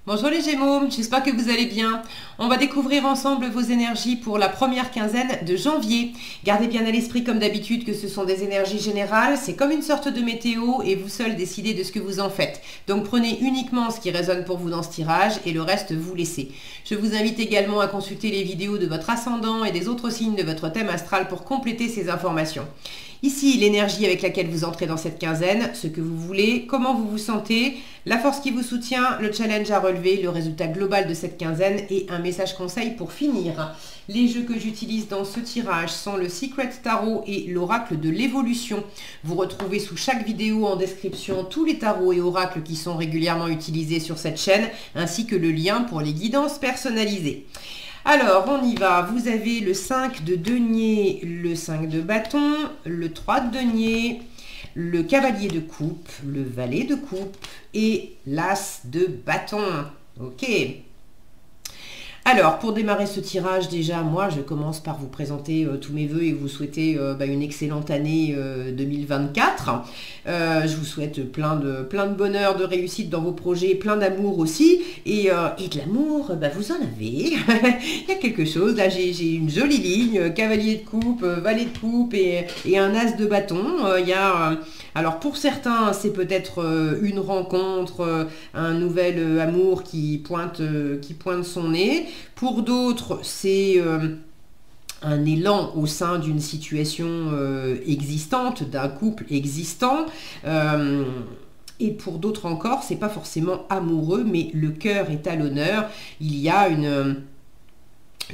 Bonjour les Gémeaux, j'espère que vous allez bien. On va découvrir ensemble vos énergies pour la première quinzaine de janvier. Gardez bien à l'esprit comme d'habitude que ce sont des énergies générales, c'est comme une sorte de météo et vous seul décidez de ce que vous en faites. Donc prenez uniquement ce qui résonne pour vous dans ce tirage et le reste vous laissez. Je vous invite également à consulter les vidéos de votre ascendant et des autres signes de votre thème astral pour compléter ces informations. Ici, l'énergie avec laquelle vous entrez dans cette quinzaine, ce que vous voulez, comment vous vous sentez, la force qui vous soutient, le challenge à relever, le résultat global de cette quinzaine et un message conseil pour finir. Les jeux que j'utilise dans ce tirage sont le Secret Tarot et l'Oracle de l'évolution. Vous retrouvez sous chaque vidéo en description tous les tarots et oracles qui sont régulièrement utilisés sur cette chaîne, ainsi que le lien pour les guidances personnalisées. Alors, on y va. Vous avez le 5 de denier, le 5 de bâton, le 3 de denier, le cavalier de coupe, le valet de coupe et l'as de bâton. Ok. Alors, pour démarrer ce tirage, déjà, moi, je commence par vous présenter tous mes voeux et vous souhaiter une excellente année 2024. Je vous souhaite plein de bonheur, de réussite dans vos projets, plein d'amour aussi. Et de l'amour, vous en avez. Il y a quelque chose. Là, j'ai une jolie ligne, cavalier de coupe, valet de coupe et un as de bâton. Alors, pour certains, c'est peut-être une rencontre, un nouvel amour qui pointe son nez. Pour d'autres, c'est un élan au sein d'une situation existante, d'un couple existant. Et pour d'autres encore, c'est pas forcément amoureux, mais le cœur est à l'honneur. Il y a une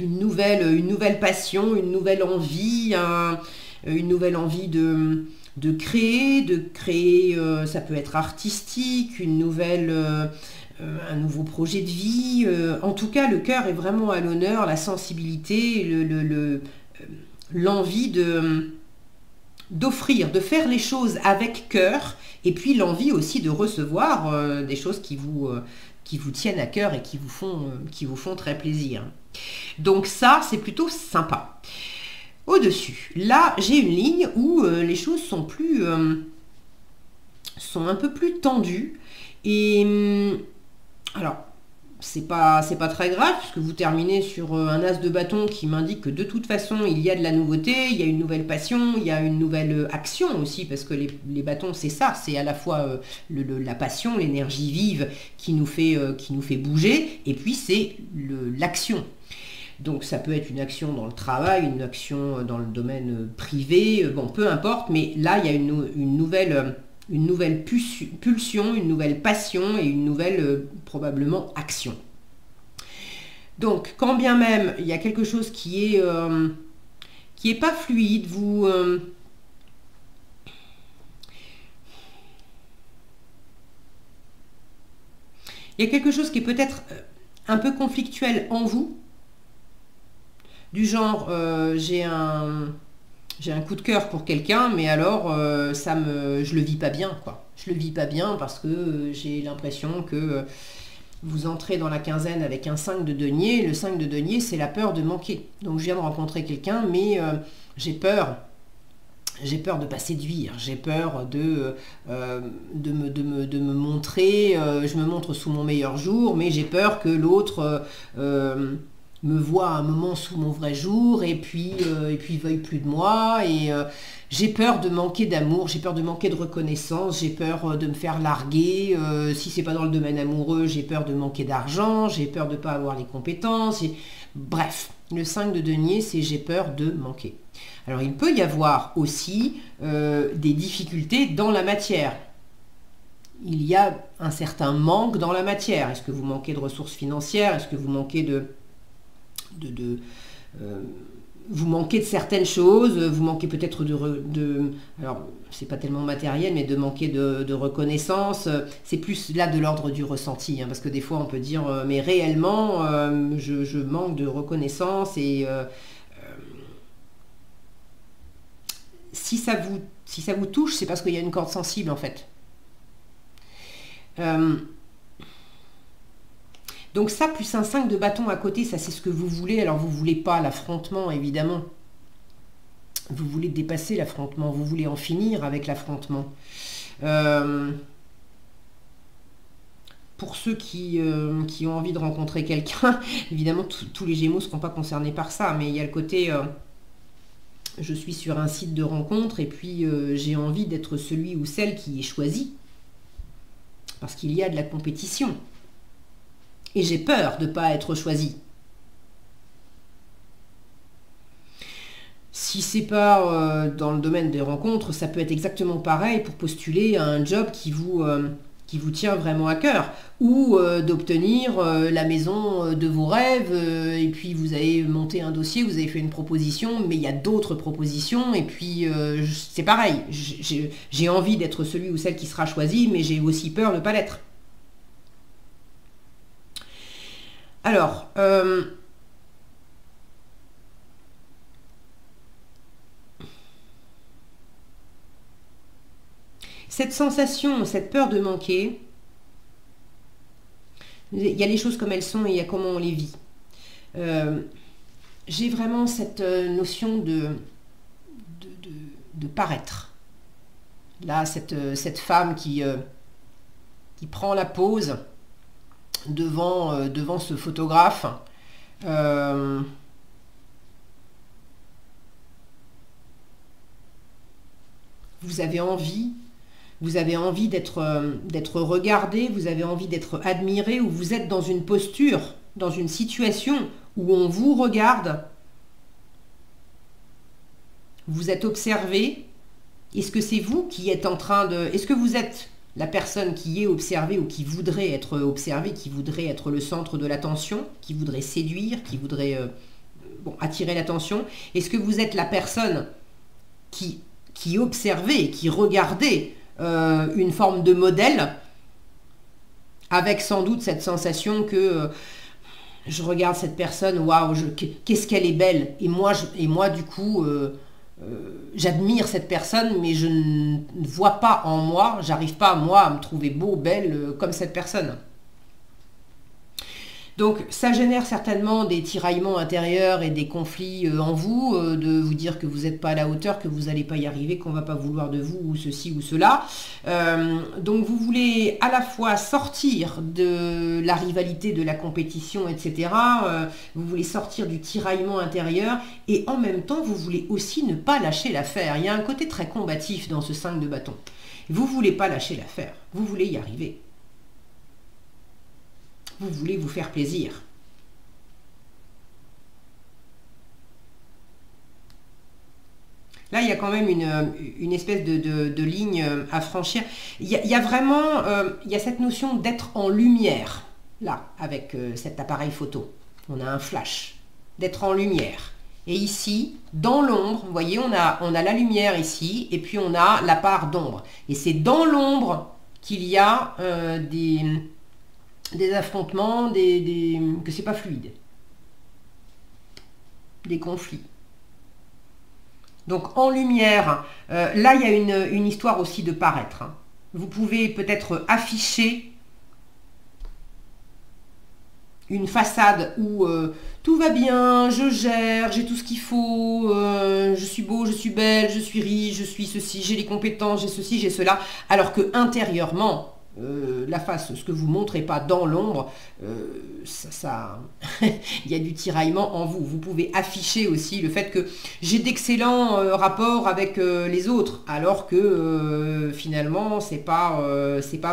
nouvelle passion, une nouvelle envie, de créer, ça peut être artistique, un nouveau projet de vie. En tout cas, le cœur est vraiment à l'honneur, la sensibilité, l'envie d'offrir, de faire les choses avec cœur, et puis l'envie aussi de recevoir des choses qui vous tiennent à cœur et qui vous font très plaisir. Donc ça, c'est plutôt sympa. Au-dessus, là, j'ai une ligne où les choses sont un peu plus tendues. Et alors, c'est pas très grave, puisque vous terminez sur un as de bâton qui m'indique que de toute façon, il y a de la nouveauté, il y a une nouvelle passion, il y a une nouvelle action aussi, parce que les bâtons, c'est ça, c'est à la fois la passion, l'énergie vive qui nous fait bouger, et puis c'est l'action. Donc ça peut être une action dans le travail, une action dans le domaine privé, bon, peu importe, mais là, il y a une nouvelle pulsion, une nouvelle passion et une nouvelle probablement action. Donc, quand bien même il y a quelque chose qui est pas fluide, il y a quelque chose qui est peut-être un peu conflictuel en vous, du genre j'ai un coup de cœur pour quelqu'un, mais alors je le vis pas bien, quoi. Je le vis pas bien parce que j'ai l'impression que vous entrez dans la quinzaine avec un 5 de denier. Le 5 de denier, c'est la peur de manquer. Donc je viens de rencontrer quelqu'un, mais j'ai peur. J'ai peur de ne pas séduire, j'ai peur de me montrer, je me montre sous mon meilleur jour, mais j'ai peur que l'autre me voit à un moment sous mon vrai jour et puis veuille plus de moi, et j'ai peur de manquer d'amour, j'ai peur de manquer de reconnaissance, j'ai peur de me faire larguer, si c'est pas dans le domaine amoureux, j'ai peur de manquer d'argent, j'ai peur de pas avoir les compétences, bref, le 5 de denier, c'est j'ai peur de manquer. Alors il peut y avoir aussi des difficultés dans la matière. Il y a un certain manque dans la matière. Est-ce que vous manquez de ressources financières? Est-ce que vous manquez vous manquez de certaines choses, vous manquez peut-être alors c'est pas tellement matériel, mais de manquer de reconnaissance, c'est plus là de l'ordre du ressenti, hein, parce que des fois on peut dire mais réellement je manque de reconnaissance, et si ça vous touche, c'est parce qu'il y a une corde sensible en fait. Donc ça, plus un 5 de bâton à côté, ça c'est ce que vous voulez. Alors vous voulez pas l'affrontement, évidemment. Vous voulez dépasser l'affrontement, vous voulez en finir avec l'affrontement. pour ceux qui ont envie de rencontrer quelqu'un, évidemment, tous les Gémeaux ne seront pas concernés par ça, mais il y a le côté, je suis sur un site de rencontre et puis j'ai envie d'être celui ou celle qui est choisi, parce qu'il y a de la compétition. Et j'ai peur de ne pas être choisi. Si c'est pas dans le domaine des rencontres, ça peut être exactement pareil pour postuler à un job qui vous tient vraiment à cœur, ou d'obtenir la maison de vos rêves, et puis vous avez monté un dossier, vous avez fait une proposition, mais il y a d'autres propositions, et puis c'est pareil, j'ai envie d'être celui ou celle qui sera choisi, mais j'ai aussi peur de ne pas l'être. Alors, cette sensation, cette peur de manquer, il y a les choses comme elles sont et il y a comment on les vit. J'ai vraiment cette notion de paraître. Là, cette femme qui prend la pose devant ce photographe. Vous avez envie d'être regardé, vous avez envie d'être admiré, ou vous êtes dans une posture, dans une situation où on vous regarde, vous êtes observé. Est-ce que c'est vous qui êtes en train de... Est-ce que vous êtes la personne qui est observée ou qui voudrait être observée, qui voudrait être le centre de l'attention, qui voudrait séduire, qui voudrait attirer l'attention? Est-ce que vous êtes la personne qui observait, qui regardait une forme de modèle, avec sans doute cette sensation que je regarde cette personne, waouh, qu'est-ce qu'elle est belle, et moi du coup j'admire cette personne, mais je ne vois pas en moi, j'arrive pas moi à me trouver beau, belle comme cette personne. Donc ça génère certainement des tiraillements intérieurs et des conflits en vous, de vous dire que vous n'êtes pas à la hauteur, que vous n'allez pas y arriver, qu'on ne va pas vouloir de vous, ou ceci ou cela. Donc vous voulez à la fois sortir de la rivalité, de la compétition, etc. Vous voulez sortir du tiraillement intérieur, et en même temps vous voulez aussi ne pas lâcher l'affaire. Il y a un côté très combatif dans ce 5 de bâton. Vous ne voulez pas lâcher l'affaire, vous voulez y arriver. Vous voulez vous faire plaisir. Là, il y a quand même une espèce de ligne à franchir. Il y a vraiment il y a cette notion d'être en lumière, là, avec cet appareil photo. On a un flash, d'être en lumière. Et ici, dans l'ombre, vous voyez, on a la lumière ici, et puis on a la part d'ombre. Et c'est dans l'ombre qu'il y a des affrontements, que c'est pas fluide, des conflits. Donc en lumière, là il y a une histoire aussi de paraître. Vous pouvez peut-être afficher une façade où tout va bien, je gère, j'ai tout ce qu'il faut, je suis beau, je suis belle, je suis riche, je suis ceci, j'ai les compétences, j'ai ceci, j'ai cela, alors que intérieurement, la face, ce que vous ne montrez pas dans l'ombre, il y a du tiraillement en vous. Vous pouvez afficher aussi le fait que j'ai d'excellents rapports avec les autres, alors que finalement c'est pas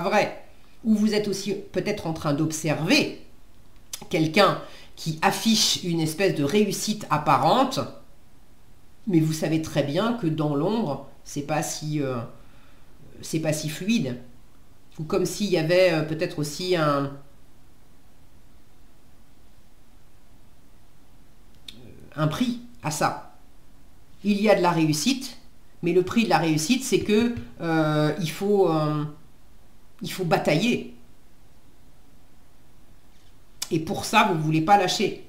vrai. Ou vous êtes aussi peut-être en train d'observer quelqu'un qui affiche une espèce de réussite apparente, mais vous savez très bien que dans l'ombre c'est pas si fluide. Ou comme s'il y avait peut-être aussi un prix à ça. Il y a de la réussite, mais le prix de la réussite, c'est que il faut batailler. Et pour ça, vous ne voulez pas lâcher.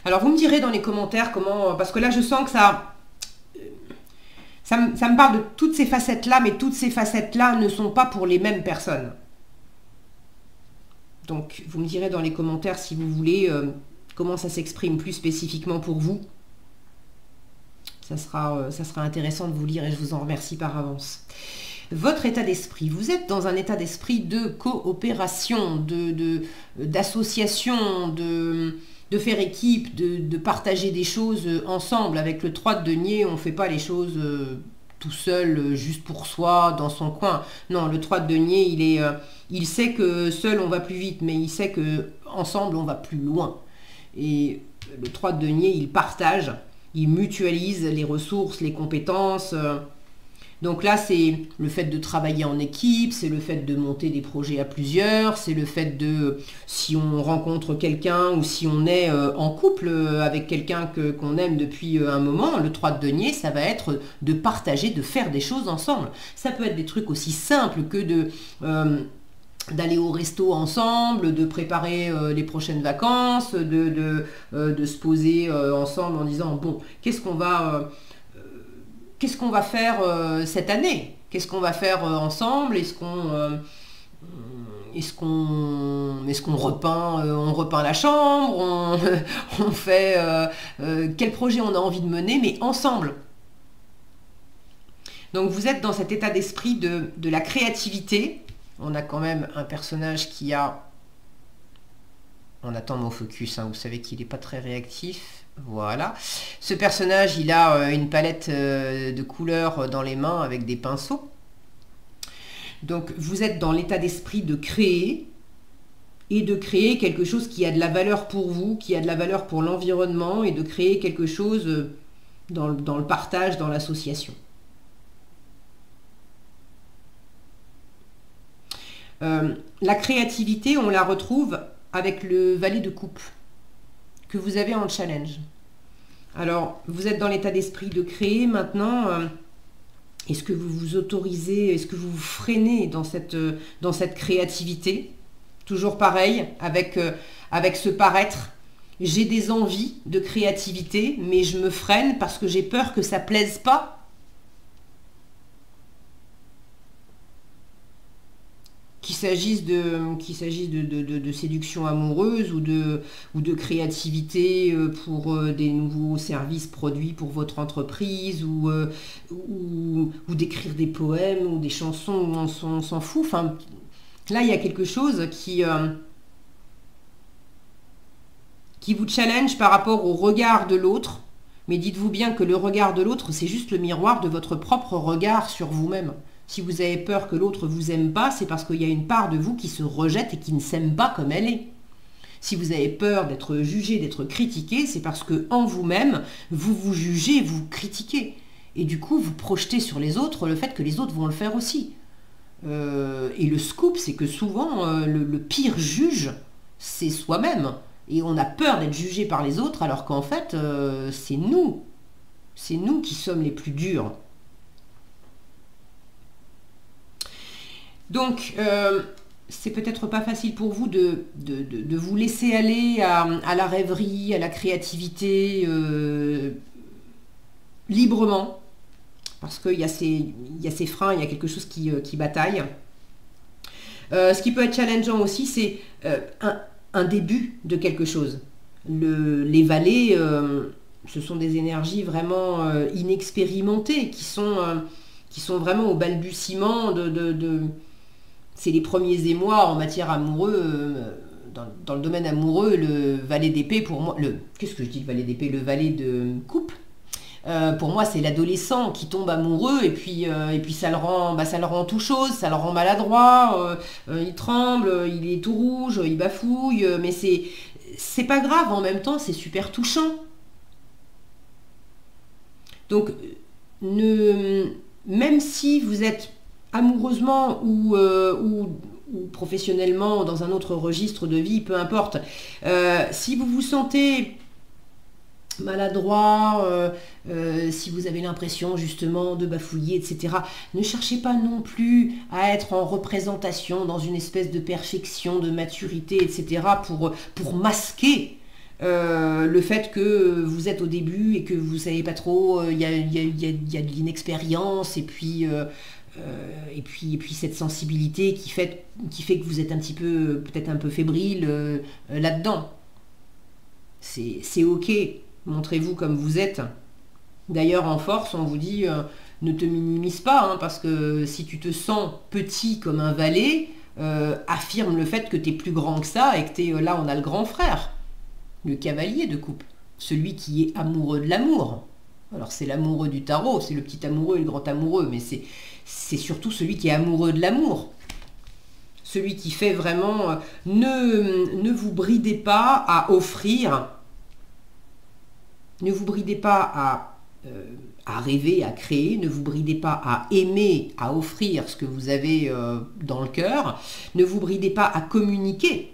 Alors vous me direz dans les commentaires comment... Parce que là, je sens que ça me parle de toutes ces facettes-là, mais toutes ces facettes-là ne sont pas pour les mêmes personnes. Donc, vous me direz dans les commentaires si vous voulez comment ça s'exprime plus spécifiquement pour vous. Ça sera intéressant de vous lire et je vous en remercie par avance. votre état d'esprit. Vous êtes dans un état d'esprit de coopération, d'association, de faire équipe, de partager des choses ensemble. Avec le 3 de denier, on ne fait pas les choses tout seul, juste pour soi, dans son coin. Non, le 3 de denier, il sait que seul on va plus vite, mais il sait que ensemble on va plus loin. Et le 3 de denier, il partage, il mutualise les ressources, les compétences. Donc là, c'est le fait de travailler en équipe, c'est le fait de monter des projets à plusieurs, c'est le fait de, si on rencontre quelqu'un ou si on est en couple avec quelqu'un qu'on aime depuis un moment, le 3 de denier, ça va être de partager, de faire des choses ensemble. Ça peut être des trucs aussi simples que d'aller au resto ensemble, de préparer les prochaines vacances, de se poser ensemble en disant, bon, qu'est-ce qu'on va faire cette année? Qu'est-ce qu'on va faire ensemble? Est-ce qu'on repeint, on repeint la chambre? On fait quel projet on a envie de mener, mais ensemble. Donc vous êtes dans cet état d'esprit de la créativité. On a quand même un personnage qui a... On attend mon focus, hein, vous savez qu'il n'est pas très réactif. Voilà. Ce personnage, il a une palette de couleurs dans les mains avec des pinceaux. Donc vous êtes dans l'état d'esprit de créer et de créer quelque chose qui a de la valeur pour vous, qui a de la valeur pour l'environnement et de créer quelque chose dans le partage, dans l'association. La créativité, on la retrouve avec le valet de coupe que vous avez en challenge. Alors, vous êtes dans l'état d'esprit de créer maintenant. Est-ce que vous vous autorisez, est-ce que vous vous freinez dans cette créativité? Toujours pareil, avec ce paraître. J'ai des envies de créativité, mais je me freine parce que j'ai peur que ça plaise pas. Qu'il s'agisse de séduction amoureuse ou de créativité pour des nouveaux services produits pour votre entreprise ou d'écrire des poèmes ou des chansons où on s'en fout. Enfin, là, il y a quelque chose qui vous challenge par rapport au regard de l'autre. Mais dites-vous bien que le regard de l'autre, c'est juste le miroir de votre propre regard sur vous-même. Si vous avez peur que l'autre vous aime pas, c'est parce qu'il y a une part de vous qui se rejette et qui ne s'aime pas comme elle est. Si vous avez peur d'être jugé, d'être critiqué, c'est parce que en vous-même, vous vous jugez, vous critiquez. Et du coup, vous projetez sur les autres le fait que les autres vont le faire aussi. Et le scoop, c'est que souvent, le pire juge, c'est soi-même. Et on a peur d'être jugé par les autres, alors qu'en fait, c'est nous. C'est nous qui sommes les plus durs. Donc, c'est peut-être pas facile pour vous de vous laisser aller à la rêverie, à la créativité librement, parce qu'il y a ces freins, il y a quelque chose qui bataille. Ce qui peut être challengeant aussi, c'est un début de quelque chose. Les valets, ce sont des énergies vraiment inexpérimentées, qui sont vraiment au balbutiement c'est les premiers émois en matière amoureuse. Dans le domaine amoureux, le valet d'épée, pour moi, qu'est-ce que je dis, le valet d'épée, le valet de coupe, pour moi, c'est l'adolescent qui tombe amoureux et puis ça le rend tout chose, ça le rend maladroit, il tremble, il est tout rouge, il bafouille, mais c'est pas grave, en même temps, c'est super touchant. Donc, même si vous êtes amoureusement ou professionnellement dans un autre registre de vie, peu importe, si vous vous sentez maladroit, si vous avez l'impression justement de bafouiller, etc., ne cherchez pas non plus à être en représentation dans une espèce de perfection, de maturité, etc., pour masquer le fait que vous êtes au début et que vous ne savez pas trop, il y a de l'inexpérience et puis cette sensibilité qui fait que vous êtes peut-être un peu fébrile là-dedans. C'est ok, montrez-vous comme vous êtes. D'ailleurs, en force, on vous dit ne te minimise pas, hein, parce que si tu te sens petit comme un valet, affirme le fait que tu es plus grand que ça et que tu es là, on a le grand frère, le cavalier de coupe, celui qui est amoureux de l'amour. Alors c'est l'amoureux du tarot, c'est le petit amoureux et le grand amoureux, mais c'est surtout celui qui est amoureux de l'amour. Celui qui fait vraiment... ne vous bridez pas à offrir, ne vous bridez pas à rêver, à créer, ne vous bridez pas à aimer, à offrir ce que vous avez dans le cœur, ne vous bridez pas à communiquer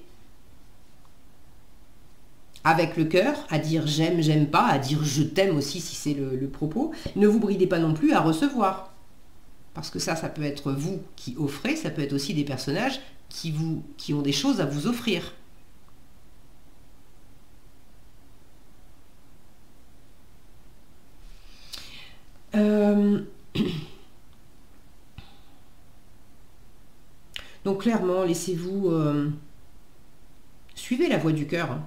avec le cœur, à dire j'aime, j'aime pas, à dire je t'aime aussi si c'est le propos. Ne vous bridez pas non plus à recevoir. Parce que ça peut être vous qui offrez, ça peut être aussi des personnages qui ont des choses à vous offrir. Donc clairement, laissez-vous... suivez la voie du cœur. Hein.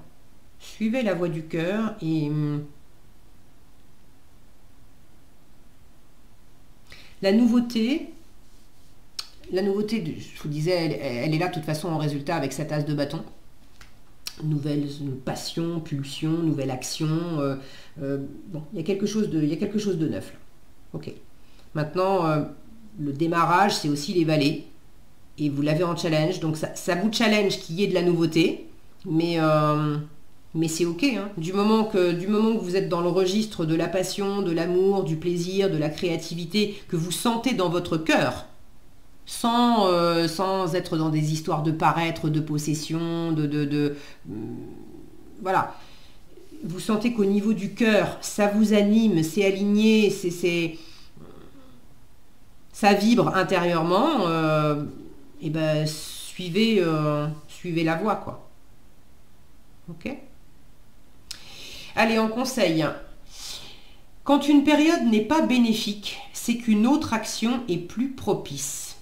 Suivez la voie du cœur et... La nouveauté, je vous disais, elle est là de toute façon en résultat avec cette as de bâton. Nouvelle passion, pulsion, nouvelle action. Bon, il y a quelque chose de neuf là. Ok. Maintenant, le démarrage, c'est aussi les valets. Et vous l'avez en challenge. Donc ça vous challenge qu'il y ait de la nouveauté. Mais c'est ok. Hein. Du moment que vous êtes dans le registre de la passion, de l'amour, du plaisir, de la créativité, que vous sentez dans votre cœur, sans être dans des histoires de paraître, de possession, voilà. Vous sentez qu'au niveau du cœur, ça vous anime, c'est aligné, ça vibre intérieurement, et ben suivez la voie, quoi. Ok ? Allez, en conseil. Quand une période n'est pas bénéfique, c'est qu'une autre action est plus propice.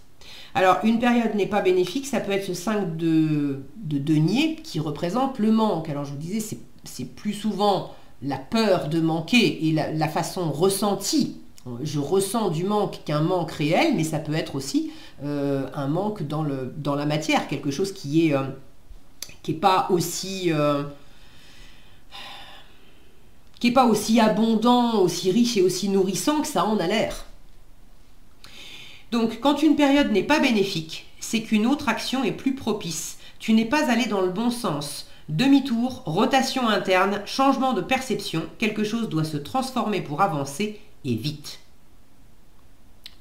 Alors, une période n'est pas bénéfique, ça peut être ce 5 de denier qui représente le manque. Alors, je vous disais, c'est plus souvent la peur de manquer et la façon ressentie. Je ressens du manque qu'un manque réel, mais ça peut être aussi un manque dans la matière, quelque chose qui est pas aussi... qui n'est pas aussi abondant, aussi riche et aussi nourrissant que ça en a l'air. Donc, quand une période n'est pas bénéfique, c'est qu'une autre action est plus propice. Tu n'es pas allé dans le bon sens. Demi-tour, rotation interne, changement de perception, quelque chose doit se transformer pour avancer et vite.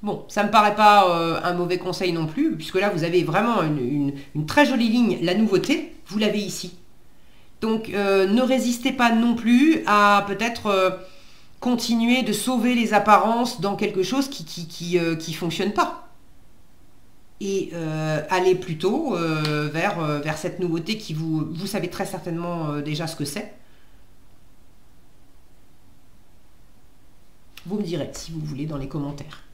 Bon, ça ne me paraît pas un mauvais conseil non plus, puisque là, vous avez vraiment une très jolie ligne. La nouveauté, vous l'avez ici. Donc, ne résistez pas non plus à peut-être continuer de sauver les apparences dans quelque chose qui fonctionne pas. Et allez plutôt vers cette nouveauté qui vous savez très certainement déjà ce que c'est. Vous me direz si vous voulez dans les commentaires.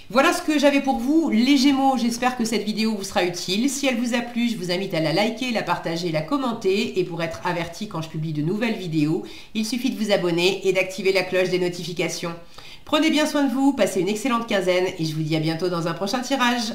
Voilà ce que j'avais pour vous, les Gémeaux. J'espère que cette vidéo vous sera utile. Si elle vous a plu, je vous invite à la liker, la partager, la commenter. Et pour être averti quand je publie de nouvelles vidéos, il suffit de vous abonner et d'activer la cloche des notifications. Prenez bien soin de vous, passez une excellente quinzaine et je vous dis à bientôt dans un prochain tirage.